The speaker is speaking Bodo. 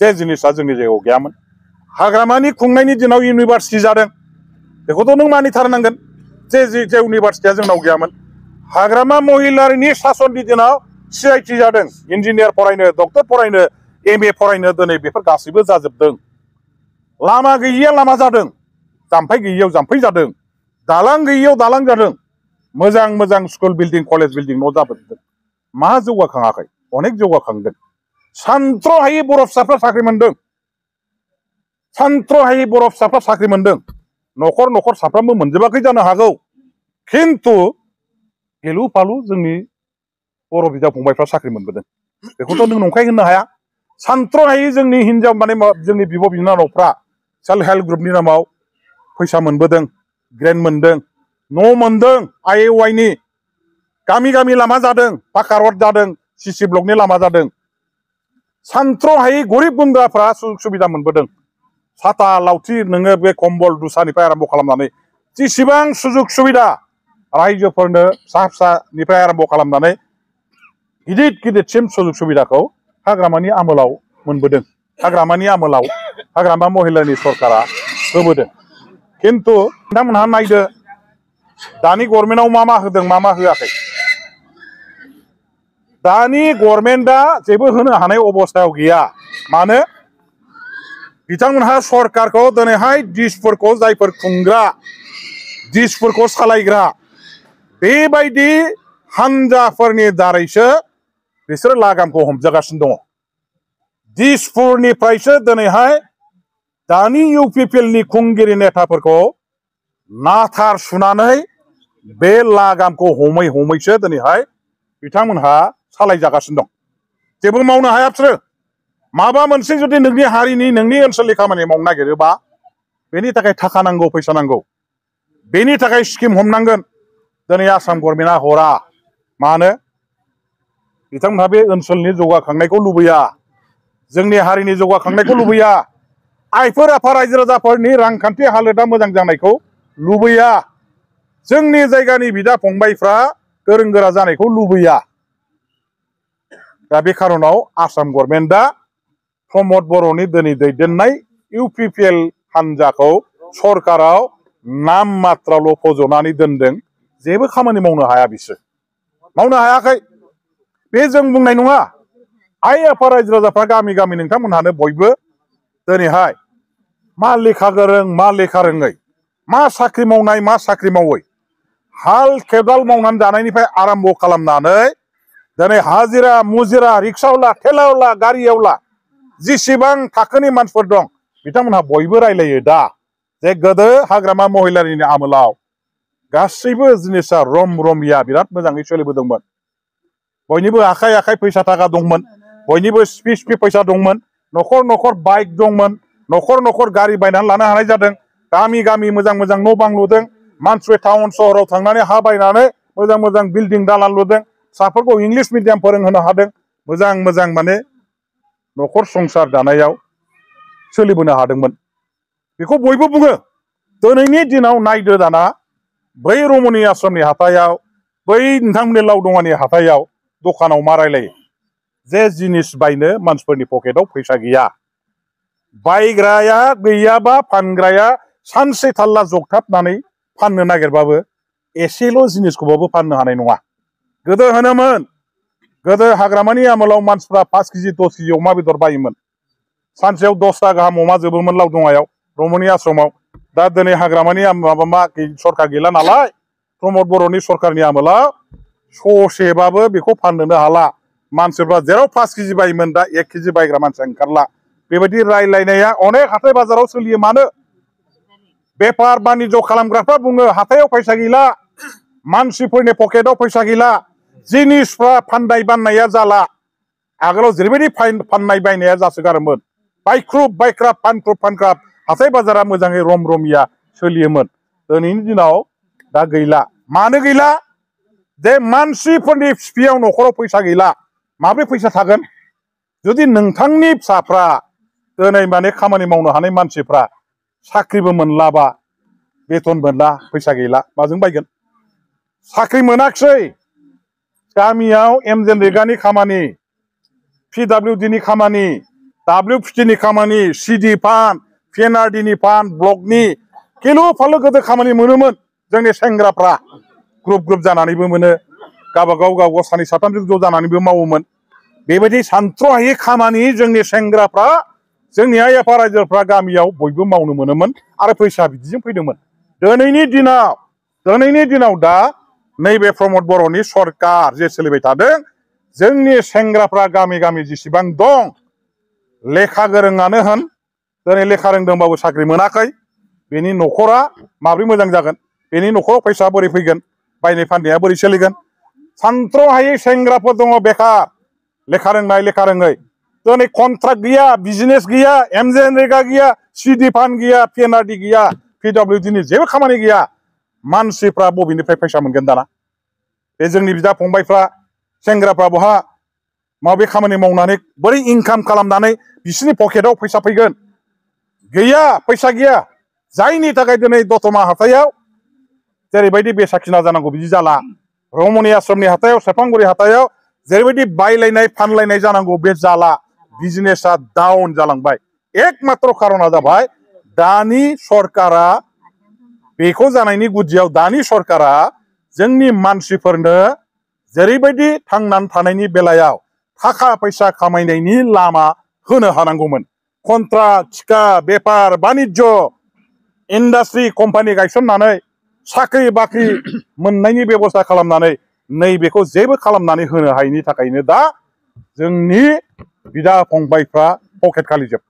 जे जिनिसा जोंनि जायगायाव गैयामोन हाग्रामानि खुंनायनि दिनाव इउनिभार्सिटि जादों बेखौथ' नों मानिथारनांगोन जे इउनिभार्सिटिया जोंनाव गैयामोन हाग्रामा महिलारिनि सासननि दिनाव CIT जादों इन्जिनियार फरायनो डक्टर फरायनो MA फरायनो दिनै बेफोर गासैबो जाजोबदों लामा गैयिया लामा जादों जाम्फै गैयियाव जाम्फै जादों दालां गैयियाव दालां जादों मोजां मोजां स्कुल बिल्डिं कलेज बिल्डिं न' जाबोदों मा जौगाखाङाखै अनेक जौगाखांदों सानथ्र'हायै बर' फिसाफ्रा साख्रि मोनदों सानथ्र'हायै बर' फिसाफ्रा साख्रि मोनदों न'खर न'खर साफ्रोमबो मोनजोबाखै जानो हागौ खिन्थु गेलु फालु जोंनि बर' बिदा फंबायफ्रा साख्रि मोनबोदों बेखौथ' नों नंखाय होननो हाया सानथ्र'हायै जोंनि हिनजाव माने जोंनि बिब' बिनानावफ्रा सेल्फ हेल्प ग्रुपनि नामाव फैसा मोनबोदों ग्रेन्ट मोनदों न' मोनदों IAY नि गामि गामि लामा जादों पाका रड जादों CC ब्लकनि लामा जादों सानथ्र'हायै गरिब गुन्द्राफ्रा सुजुग सुबिदा मोनबोदों साथा लावथि नोङो बे कम्बल दुसानिफ्राय आरम्भ खालामनानै जेसेबां सुजुग सुबिदा रायजोफोरनो फिसा फिसानिफ्राय आरम्भ खालामनानै गिदिर गिदिरसिम सुजुग सुबिदाखौ हाग्रामानि आमोलाव मोनबोदों हाग्रामानि आमोलाव हाग्रामा महिलानि सरकारा होबोदों खिन्थु नोंथांमोनहा नायदो दानि गभर्नमेन्टआव मा होदों मा होआखै दानि गभर्नमेन्टआ जेबो होनो हानाय अबस्थायाव गैया मानो बिथांमोनहा सरकारखौ दिनैहाय दिसफोरखौ जायफोर खुंग्रा दिसफोरखौ सालायग्रा बेबायदि हानजाफोरनि दारैसो बिसोरो लागामखौ हमजागासिनो दङ दिसपुरनिफ्रायसो दिनैहाय दानि UPPL नि खुंगिरि नेताफोरखौ नाथार सुनानै बे लागामखौ हमै हमैसो दिनैहाय बिथांमोनहा सालायजागासिनो दं जेबो मावनो हाया बिसोरो माबा मोनसे जुदि नोंनि हारिनि नोंनि ओनसोलनि खामानि मावनो नागिरोबा बेनि थाखाय थाखा नांगौ फैसा नांगौ बेनि थाखाय स्किम हमनांगोन दिनै आसाम गभर्नमेन्टआ हरा मानो बिथांमोनहा बे ओनसोलनि जौगाखांनायखौ लुबैया जोंनि हारिनि जौगाखांनायखौ लुबैया आइफोर आफा रायजो राजाफोरनि रांखान्थि हालोदा मोजां जानायखौ लुबैया जोंनि जायगानि बिदा फंबायफ्रा गोरों गोरा जानायखौ लुबैया दा बे खारनाव आसाम गभर्नमेन्टआ प्रमद बर'नि दिनै दैदेननाय UPPL हानजाखौ सरकाराव नाम मात्रल' फज'नानै दोनदों जेबो खामानि मावनो हाया बिसोर मावनो हायाखै बे जों बुंनाय नङा आइ आफा रायजो राजाफ्रा गामि गामि नोंथांमोनहानो बयबो दिनैहाय मा लेखा गोरों मा लेखा रोङै मा साख्रि मावनाय मा साख्रि मावै हाल खदाल मावनानै जानायनिफ्राय आरम्भ खालामनानै दिनै हाजिरा मुजिरा रिक्सावला थेलावला गारियावला जेसेबां थाखोनि मानसिफोर दं बिथांमोनहा बयबो रायलायो दा जे गोदो हाग्रामा महिलारिनि आमोलाव गासैबो जिनिसा रम रमिया बिराद मोजाङै सोलिबोदोंमोन बयनिबो आखाइ आखाइ फैसा थाखा दंमोन बयनिबो स्पि फैसा दंमोन न'खर न'खर बाइक दंमोन न'खर न'खर गारि बायनानै लानो हानाय जादों गामि गामि मोजां मोजां न' बां लुदों मानसिफोर टाउन सहराव थांनानै हा बायनानै मोजां मोजां बिल्डिं दालान लुदों फिसाफोरखौ इंलिश मिडियाम फोरोंहोनो हादों मोजां मोजां माने न'खर संसार दानायाव सोलिबोनो हादोंमोन बेखौ बयबो बुङो दिनैनि दिनाव नायदो दाना बै रमणी आश्रमनि हाथायाव बै नोंथांमोननि लावदङानि हाथायाव दखानाव मा रायलायो जे जिनिस बायनो मानसिफोरनि पकेटाव फैसा गैया बायग्राया गैयाबा फानग्राया सानसे थाल्ला जगथाबनानै फाननो नागिरबाबो एसेल' जिनिसखौबाबो फाननो हानाय नङा गोदो होनोमोन गोदो हाग्रामानि आमोलाव मानसिफ्रा 5 केजि 10 केजि अमा बेदर बायोमोन सानसेयाव 10ता गाहाम अमा जोबोमोन लावदङायाव रमणी आश्रमाव दा दिनै हाग्रामानि मा सरकार गैला नालाय प्रमद बर'नि सरकारनि आमोलाव ससेबाबो बेखौ फाननोनो हाला मानसिफ्रा जेराव 5 केजि बायोमोन दा 1 केजि बायग्रा मानसिया ओंखारला बेबायदि रायलायनाया अनेक हाथाय बाजाराव सोलियो मानो बेफार बानिज्य खालामग्राफ्रा बुङो हाथायाव फैसा गैला मानसिफोरनि पकेटाव फैसा गैला जिनिसफ्रा फाननाय बाननाया जाला आगोलाव जेरैबायदि फाननाय बायनाया जासोगारोमोन बायख्रुब बायख्राब फानख्राब हाथाय बाजारा मोजाङै रम रमिया सोलियोमोन दिनैनि दिनाव दा गैला मानो गैला जे मानसिफोरनि फिसायाव न'खराव फैसा गैला माब्रै फैसा थागोन जुदि नोंथांनि फिसाफ्रा दिनै माने खामानि मावनो हानाय मानसिफ्रा साख्रिबो मोनलाबा बेथन मोनला फैसा गैला माजों बायगोन साख्रि मोनाखसै गामियाव MJ रेगानि खामानि PWD नि खामानि WFTनि खामानि CD फान्ड PNRDनि फान्ड ब्लकनि किलु फालो गोदो खामानि मोनोमोन जोंनि सेंग्राफ्रा ग्रुप जानानैबो मोनो गावबागाव सानै साथामजों ज' जानानैबो मावोमोन बेबायदि सानथ्र'हायै खामानि जोंनि सेंग्राफ्रा जोंनि आइ आफा रायजोफ्रा गामियाव बयबो मावनो मोनोमोन आरो फैसा बिदिजों फैदोंमोन दिनैनि दिनाव दा नैबे प्रमद बर'नि सरकार जे सोलिबाय थादों जोंनि सेंग्राफ्रा गामि जेसेबां दं लेखा गोरोङानो होन दिनै लेखा रोंदोंबाबो साख्रि मोनाखै बेनि न'खरा माब्रै मोजां जागोन बेनि न'खराव फैसा बोरै फैगोन बायनाय फाननाया बोरै सोलिगोन सानथ्र'हायै सेंग्राफोर दङ बेखार लेखा रोंनाय लेखा रोङै दिनै कन्ट्राक्ट गैया बिजनेस गैया MJNREGA गैया CD फान्ड गैया PNRD गैया PWDनि जेबो खामानि गैया मानसिफ्रा बबेनिफ्राय फैसा मोनगोन दाना बे जोंनि बिदा फंबायफ्रा सेंग्राफ्रा बहा माबे खामानि मावनानै बोरै इनकाम खालामनानै बिसोरनि पकेटाव फैसा फैगोन गैया फैसा गैया जायनि थाखाय दिनै दतमा हाथायाव जेरैबायदि बेसाखिना जानांगौ बिदि जाला रमनि आश्रमनि हाथायाव सेरफांगुरि हाथायाव जेरैबायदि बायलायनाय फानलायनाय जानांगौ बे जाला बिजनेसा डाउन जालांबाय एकमात्र खारना जाबाय दानि सरकारा बेखौ जानायनि गुदियाव दानि सरकारा जोंनि मानसिफोरनो जेरैबायदि थांनानै थानायनि बेलायाव थाखा फैसा खामायनायनि लामा होनो हानांगौमोन कन्ट्राक्ट थिका बेफार बानिज्य इन्डास्ट्रि कम्पानि गायसननानै साख्रि बाख्रि मोननायनि बेबस्था खालामनानै नैबेखौ जेबो खालामनानै होनो हायैनि थाखायनो दा जोंनि बिदा फंबायफ्रा पकेट खालिजोब